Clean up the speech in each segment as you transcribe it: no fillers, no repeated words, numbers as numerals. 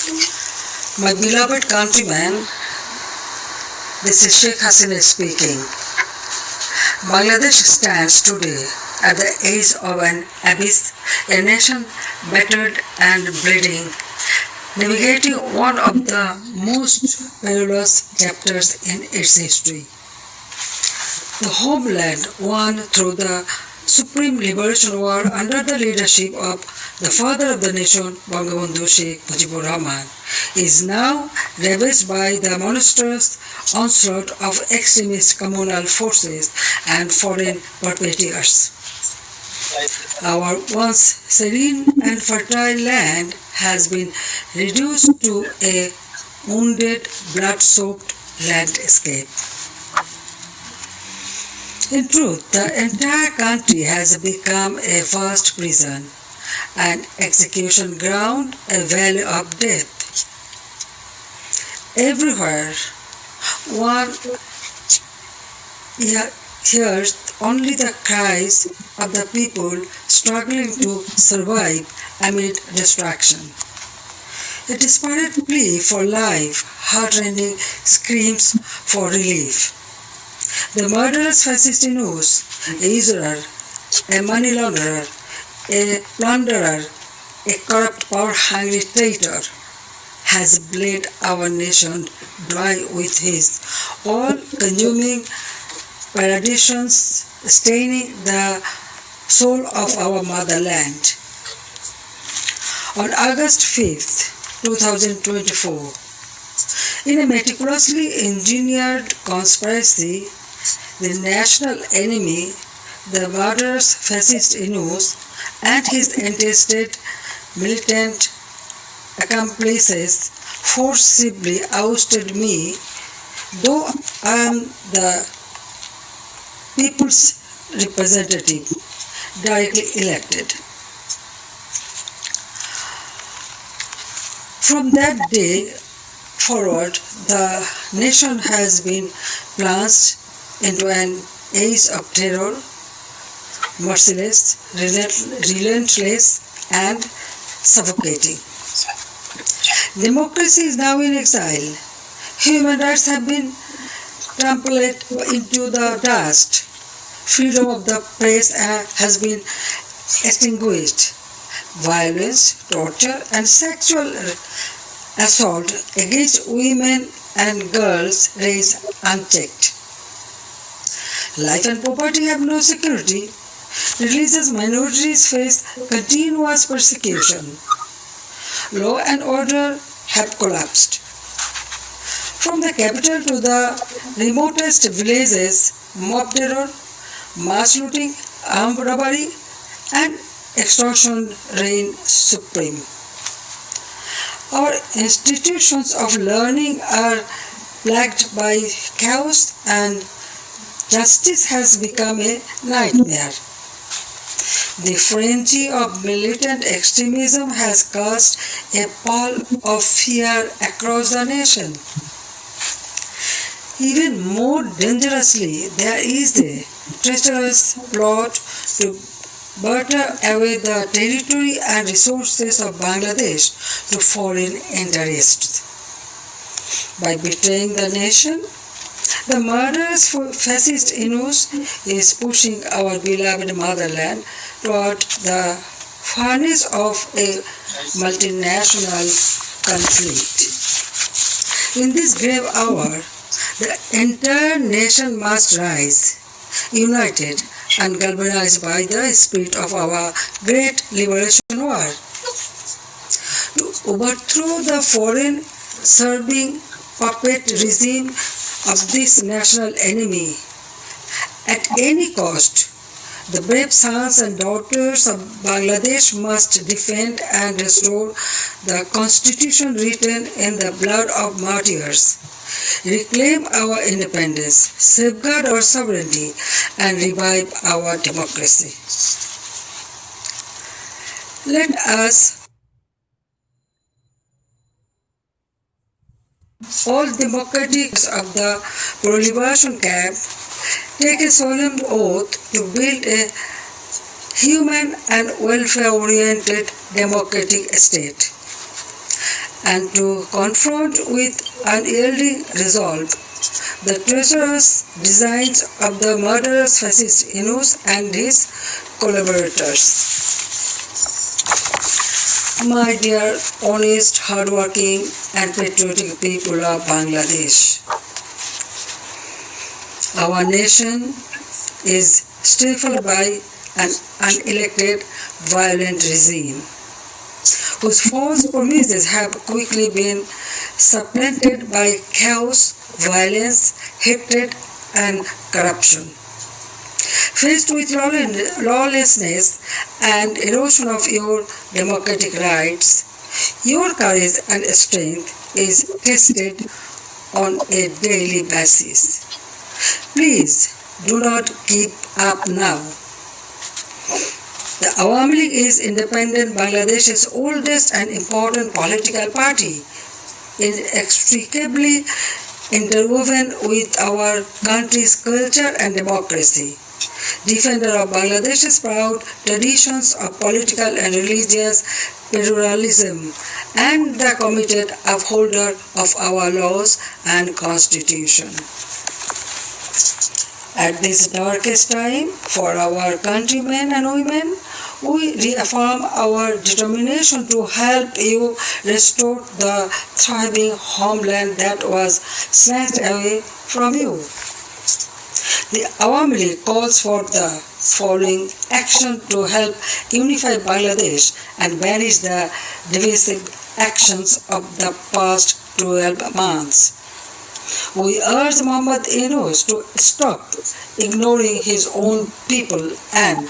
My beloved countrymen, this is Sheikh Hasina speaking. Bangladesh stands today at the edge of an abyss, a nation battered and bleeding, navigating one of the most perilous chapters in its history. The homeland won through the Supreme Liberation War under the leadership of the father of the nation, Bangabandhu Sheikh Mujibur Rahman, is now ravaged by the monstrous onslaught of extremist communal forces and foreign perpetrators. Our once serene and fertile land has been reduced to a wounded, blood-soaked landscape. In truth, the entire country has become a vast prison, an execution ground, a valley of death. Everywhere, one hears only the cries of the people struggling to survive amid destruction. A desperate plea for life, heartrending screams for relief. The murderous fascist news, a usurer, a money launderer, a plunderer, a corrupt power-hungry traitor, has bled our nation dry with his all-consuming perditions, staining the soul of our motherland. On August 5th, 2024, in a meticulously engineered conspiracy, the national enemy, the murderous fascist Inus, and his entrusted militant accomplices forcibly ousted me, though I am the people's representative, directly elected. From that day forward, the nation has been plunged into an age of terror, merciless, relentless, and suffocating. Democracy is now in exile. Human rights have been trampled into the dust. Freedom of the press has been extinguished. Violence, torture, and sexual assault against women and girls raise unchecked. Life and property have no security. Religious minorities face continuous persecution. Law and order have collapsed. From the capital to the remotest villages, mob terror, mass looting, armed robbery, and extortion reign supreme. Our institutions of learning are plagued by chaos, and justice has become a nightmare. The frenzy of militant extremism has cast a pall of fear across the nation. Even more dangerously, there is a treacherous plot to barter away the territory and resources of Bangladesh to foreign interests. By betraying the nation, the murderous fascist Inus is pushing our beloved motherland toward the furnace of a multinational conflict. In this grave hour, the entire nation must rise, united and galvanized by the spirit of our great liberation war, to overthrow the foreign serving puppet regime of this national enemy. At any cost, the brave sons and daughters of Bangladesh must defend and restore the constitution written in the blood of martyrs, reclaim our independence, safeguard our sovereignty, and revive our democracy. Let us all democrats of the pro-liberation camp take a solemn oath to build a human and welfare-oriented democratic state. and to confront with unyielding resolve the treacherous designs of the murderous fascist Yunus and his collaborators. My dear, honest, hardworking and patriotic people of Bangladesh, our nation is stifled by an unelected, violent regime, whose false promises have quickly been supplanted by chaos, violence, hatred, and corruption. Faced with lawlessness and erosion of your democratic rights, your courage and strength is tested on a daily basis. Please do not give up now. The Awami League is independent Bangladesh's oldest and important political party, inextricably interwoven with our country's culture and democracy. Defender of Bangladesh's proud traditions of political and religious pluralism, and the committed upholder of our laws and constitution. At this darkest time for our countrymen and women, we reaffirm our determination to help you restore the thriving homeland that was snatched away from you. The Awami League calls for the following action to help unify Bangladesh and banish the divisive actions of the past 12 months. We urge Muhammad Yunus to stop ignoring his own people and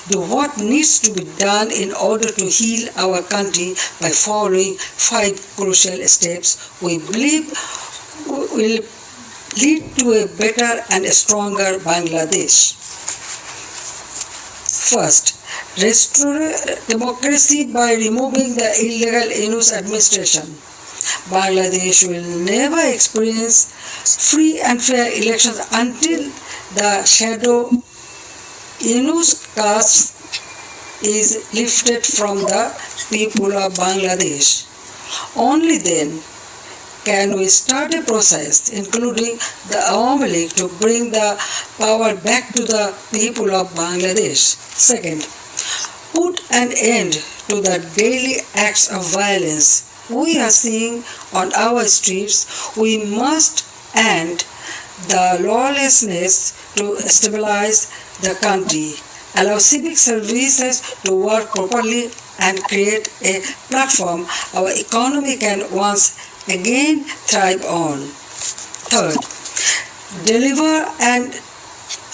do what needs to be done in order to heal our country by following 5 crucial steps we believe will lead to a better and stronger Bangladesh. First, restore democracy by removing the illegal Yunus administration. Bangladesh will never experience free and fair elections until the shadow Yunus caste is lifted from the people of Bangladesh. Only then can we start a process, including the Awami League, to bring the power back to the people of Bangladesh. Second, put an end to the daily acts of violence we are seeing on our streets. We must end the lawlessness to stabilize the country, allow civic services to work properly, and create a platform our economy can once again thrive on. Third, deliver an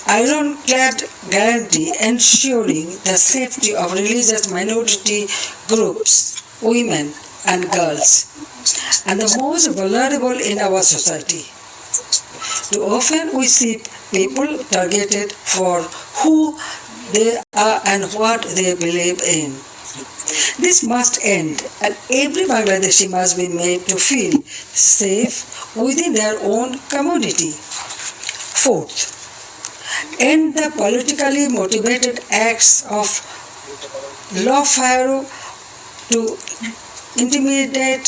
ironclad guarantee ensuring the safety of religious minority groups, women and girls, and the most vulnerable in our society. Too often we see people targeted for who they are and what they believe in. This must end, and every Bangladeshi must be made to feel safe within their own community. Fourth, end the politically motivated acts of lawfare to intimidate,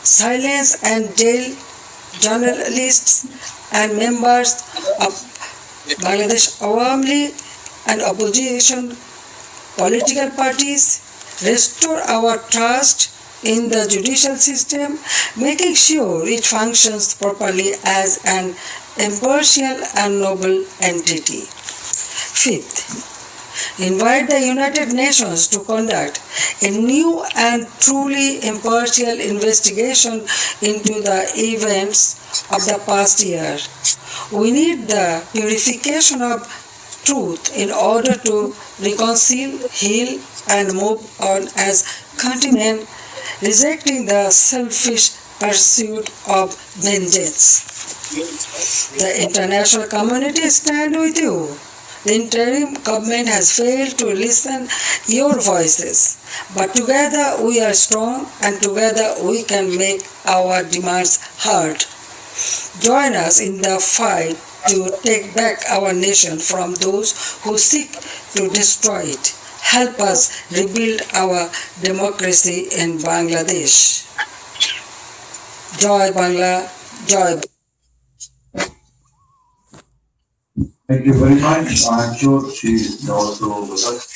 silence and jail journalists and members of Bangladesh Awami League and opposition political parties. Restore our trust in the judicial system, making sure it functions properly as an impartial and noble entity. Fifth, invite the United Nations to conduct a new and truly impartial investigation into the events of the past year. We need the purification of truth in order to reconcile, heal, and move on as countrymen, rejecting the selfish pursuit of vengeance. The international community stands with you. The interim government has failed to listen your voices, but together we are strong and together we can make our demands heard. Join us in the fight to take back our nation from those who seek to destroy it. Help us rebuild our democracy in Bangladesh. Joy Bangla, Joy. Thank you very much. I'm sure she is also with us.